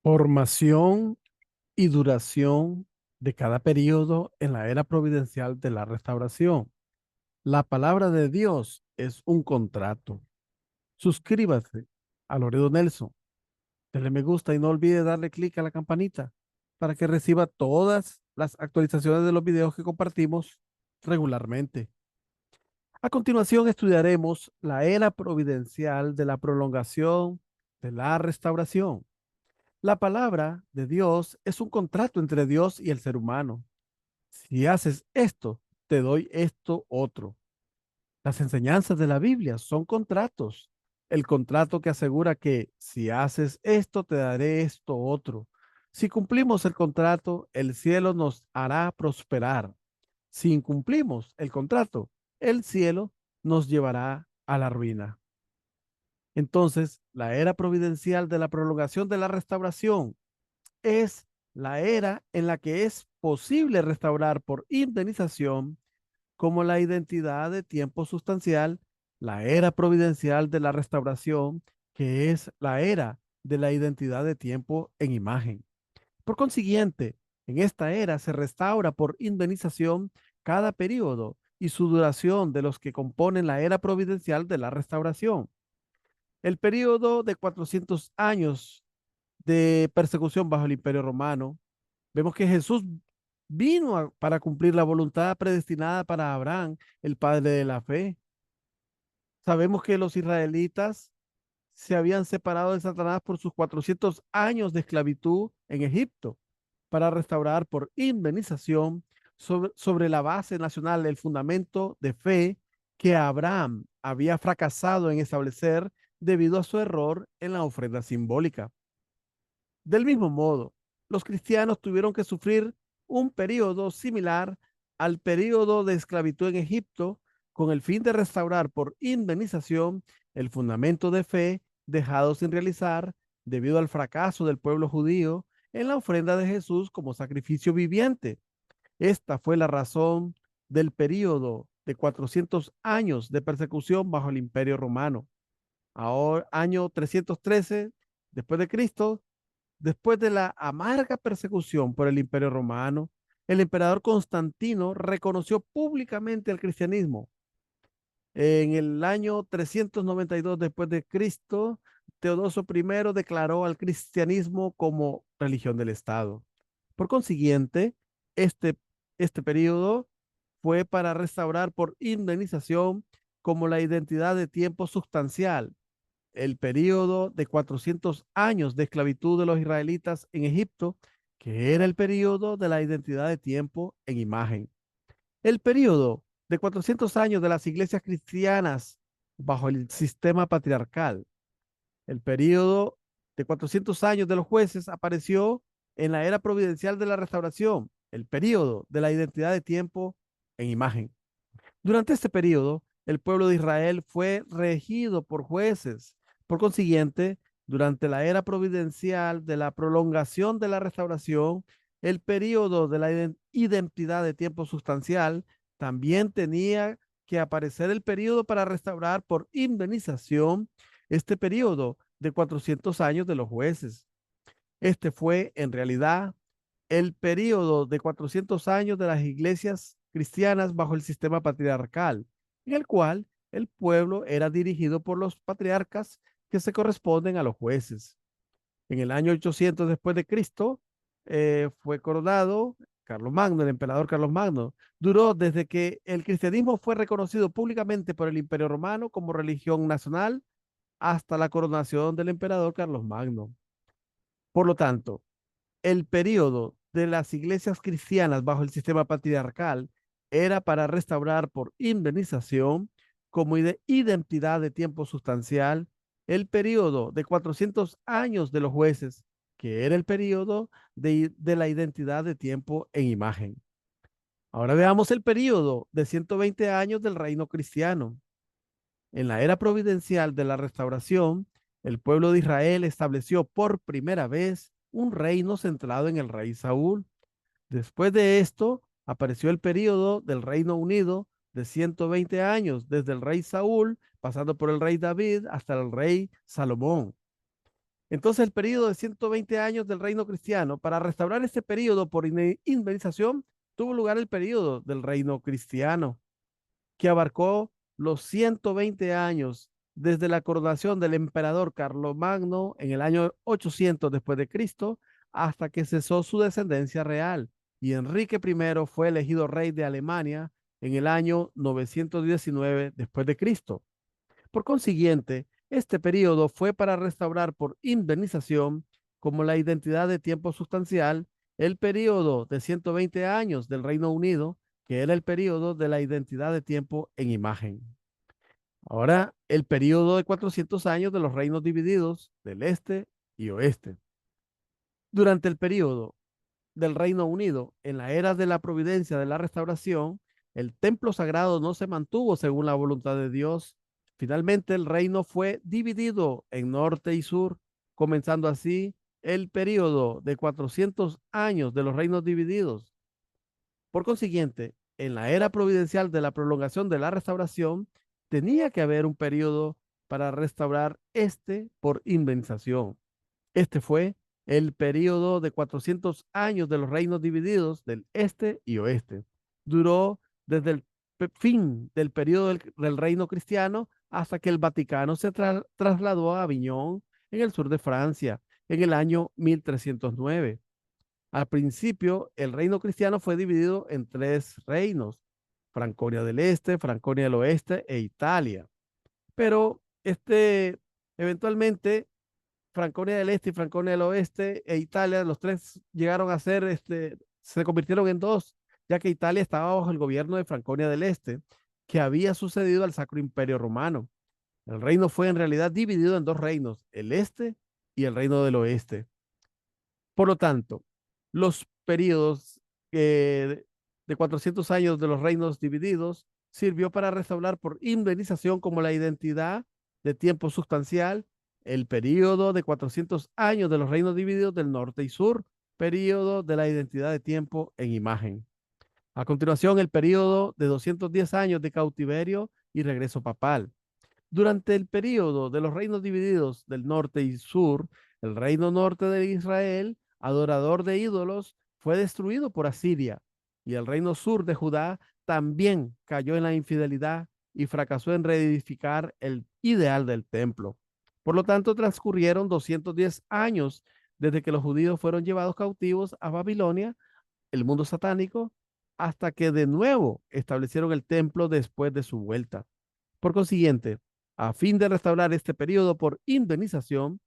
Formación y duración de cada periodo en la era providencial de la restauración. La palabra de Dios es un contrato. Suscríbase a Loredo Nelson, dale me gusta y no olvide darle clic a la campanita para que reciba todas las actualizaciones de los videos que compartimos regularmente. A continuación estudiaremos la era providencial de la prolongación de la restauración. La palabra de Dios es un contrato entre Dios y el ser humano. Si haces esto, te doy esto otro. Las enseñanzas de la Biblia son contratos. El contrato que asegura que si haces esto, te daré esto otro. Si cumplimos el contrato, el cielo nos hará prosperar. Si incumplimos el contrato, el cielo nos llevará a la ruina. Entonces, la era providencial de la prolongación de la restauración es la era en la que es posible restaurar por indemnización como la identidad de tiempo sustancial, la era providencial de la restauración, que es la era de la identidad de tiempo en imagen. Por consiguiente, en esta era se restaura por indemnización cada periodo y su duración de los que componen la era providencial de la restauración. El periodo de 400 años de persecución bajo el Imperio Romano. Vemos que Jesús vino para cumplir la voluntad predestinada para Abraham, el padre de la fe. Sabemos que los israelitas se habían separado de Satanás por sus 400 años de esclavitud en Egipto para restaurar por indemnización sobre la base nacional el fundamento de fe que Abraham había fracasado en establecer debido a su error en la ofrenda simbólica. Del mismo modo, los cristianos tuvieron que sufrir un periodo similar al periodo de esclavitud en Egipto con el fin de restaurar por indemnización el fundamento de fe dejado sin realizar debido al fracaso del pueblo judío en la ofrenda de Jesús como sacrificio viviente. Esta fue la razón del periodo de 400 años de persecución bajo el Imperio Romano. Ahora, año 313 después de Cristo, después de la amarga persecución por el Imperio Romano, el emperador Constantino reconoció públicamente el cristianismo. En el año 392 después de Cristo, Teodosio I declaró al cristianismo como religión del Estado. Por consiguiente, este, este periodo fue para restaurar por indemnización como la identidad de tiempo sustancial el periodo de 400 años de esclavitud de los israelitas en Egipto, que era el periodo de la identidad de tiempo en imagen. El periodo de 400 años de las iglesias cristianas bajo el sistema patriarcal. El periodo de 400 años de los jueces apareció en la era providencial de la restauración, el periodo de la identidad de tiempo en imagen. Durante este periodo, el pueblo de Israel fue regido por jueces. Por consiguiente, durante la era providencial de la prolongación de la restauración, el periodo de la identidad de tiempo sustancial, también tenía que aparecer el periodo para restaurar por indemnización este periodo de 400 años de los jueces. Este fue, en realidad, el periodo de 400 años de las iglesias cristianas bajo el sistema patriarcal, en el cual el pueblo era dirigido por los patriarcas que se corresponden a los jueces. En el año 800 después de Cristo fue coronado Carlos Magno, el emperador Carlos Magno. Duró desde que el cristianismo fue reconocido públicamente por el Imperio Romano como religión nacional hasta la coronación del emperador Carlos Magno. Por lo tanto, el periodo de las iglesias cristianas bajo el sistema patriarcal era para restaurar por indemnización como identidad de tiempo sustancial el periodo de 400 años de los jueces, que era el periodo de la identidad de tiempo en imagen. Ahora veamos el periodo de 120 años del reino cristiano. En la era providencial de la restauración, el pueblo de Israel estableció por primera vez un reino centrado en el rey Saúl. Después de esto, apareció el periodo del Reino Unido de 120 años, desde el rey Saúl, pasando por el rey David hasta el rey Salomón. Entonces, el periodo de 120 años del reino cristiano, para restaurar este periodo por indemnización, tuvo lugar el periodo del reino cristiano, que abarcó los 120 años desde la coronación del emperador Carlomagno en el año 800 después de Cristo hasta que cesó su descendencia real y Enrique I fue elegido rey de Alemania en el año 919 después de Cristo. Por consiguiente, este periodo fue para restaurar por indemnización como la identidad de tiempo sustancial el periodo de 120 años del Reino Unido, que era el periodo de la identidad de tiempo en imagen. Ahora, el periodo de 400 años de los reinos divididos del este y oeste. Durante el periodo del Reino Unido, en la era de la providencia de la restauración, el templo sagrado no se mantuvo según la voluntad de Dios. Finalmente, el reino fue dividido en norte y sur, comenzando así el periodo de 400 años de los reinos divididos. Por consiguiente, en la era providencial de la prolongación de la restauración, tenía que haber un periodo para restaurar este por indemnización. Este fue el periodo de 400 años de los reinos divididos del este y oeste. Duró desde el fin del periodo del reino cristiano hasta que el Vaticano se trasladó a Aviñón, en el sur de Francia, en el año 1309. Al principio, el reino cristiano fue dividido en tres reinos: Franconia del Este, Franconia del Oeste e Italia. Pero eventualmente Franconia del Este y Franconia del Oeste e Italia, los tres llegaron a ser, se convirtieron en dos, ya que Italia estaba bajo el gobierno de Franconia del Este, que había sucedido al Sacro Imperio Romano. El reino fue en realidad dividido en dos reinos, el Este y el Reino del Oeste. Por lo tanto, los periodos de 400 años de los reinos divididos sirvió para restaurar por indemnización como la identidad de tiempo sustancial el periodo de 400 años de los reinos divididos del norte y sur, periodo de la identidad de tiempo en imagen. A continuación, el periodo de 210 años de cautiverio y regreso papal. Durante el periodo de los reinos divididos del norte y sur, el reino norte de Israel, adorador de ídolos, fue destruido por Asiria, y el reino sur de Judá también cayó en la infidelidad y fracasó en reedificar el ideal del templo. Por lo tanto, transcurrieron 210 años desde que los judíos fueron llevados cautivos a Babilonia, el mundo satánico, hasta que de nuevo establecieron el templo después de su vuelta. Por consiguiente, a fin de restaurar este periodo por indemnización,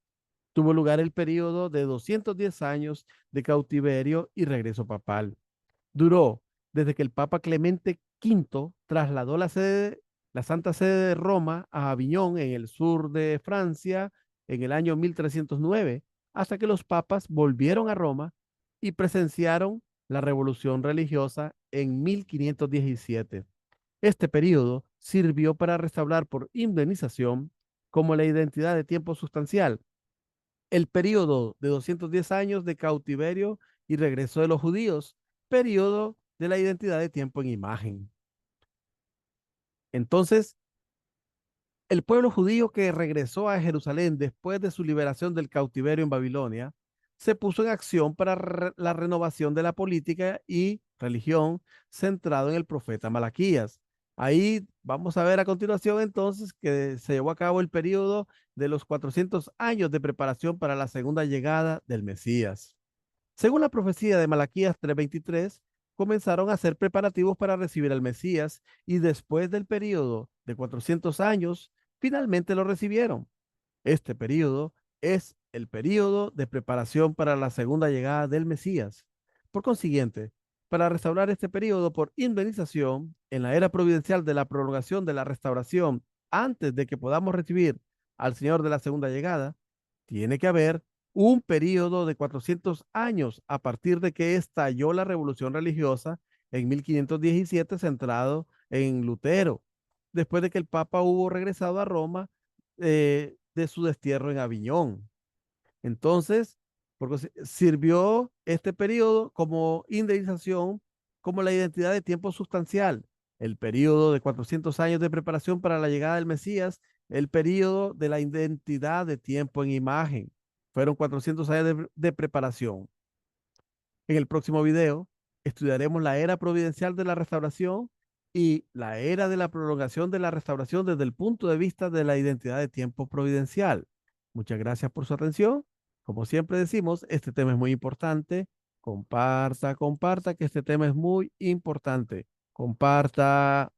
tuvo lugar el periodo de 210 años de cautiverio y regreso papal. Duró desde que el Papa Clemente V trasladó la Santa Sede de Roma a Aviñón, en el sur de Francia, en el año 1309, hasta que los papas volvieron a Roma y presenciaron la revolución religiosa en 1517. Este periodo sirvió para restaurar por indemnización como la identidad de tiempo sustancial el periodo de 210 años de cautiverio y regreso de los judíos, periodo de la identidad de tiempo en imagen. Entonces, el pueblo judío que regresó a Jerusalén después de su liberación del cautiverio en Babilonia se puso en acción para la renovación de la política y religión centrado en el profeta Malaquías. Ahí vamos a ver a continuación entonces que se llevó a cabo el periodo de los 400 años de preparación para la segunda llegada del Mesías. Según la profecía de Malaquías 3:23, comenzaron a hacer preparativos para recibir al Mesías y después del periodo de 400 años, finalmente lo recibieron. Este periodo es el periodo de preparación para la segunda llegada del Mesías. Por consiguiente, para restaurar este periodo por indemnización, en la era providencial de la prolongación de la restauración, antes de que podamos recibir al Señor de la segunda llegada, tiene que haber un periodo de 400 años a partir de que estalló la revolución religiosa en 1517, centrado en Lutero, después de que el Papa hubo regresado a Roma de su destierro en Aviñón. Entonces, porque sirvió este periodo como indemnización, como la identidad de tiempo sustancial, el periodo de 400 años de preparación para la llegada del Mesías, el periodo de la identidad de tiempo en imagen. Fueron 400 años de preparación. En el próximo video estudiaremos la era providencial de la restauración y la era de la prolongación de la restauración desde el punto de vista de la identidad de tiempo providencial. Muchas gracias por su atención. Como siempre decimos, este tema es muy importante. Comparta, comparta, que este tema es muy importante. Comparta.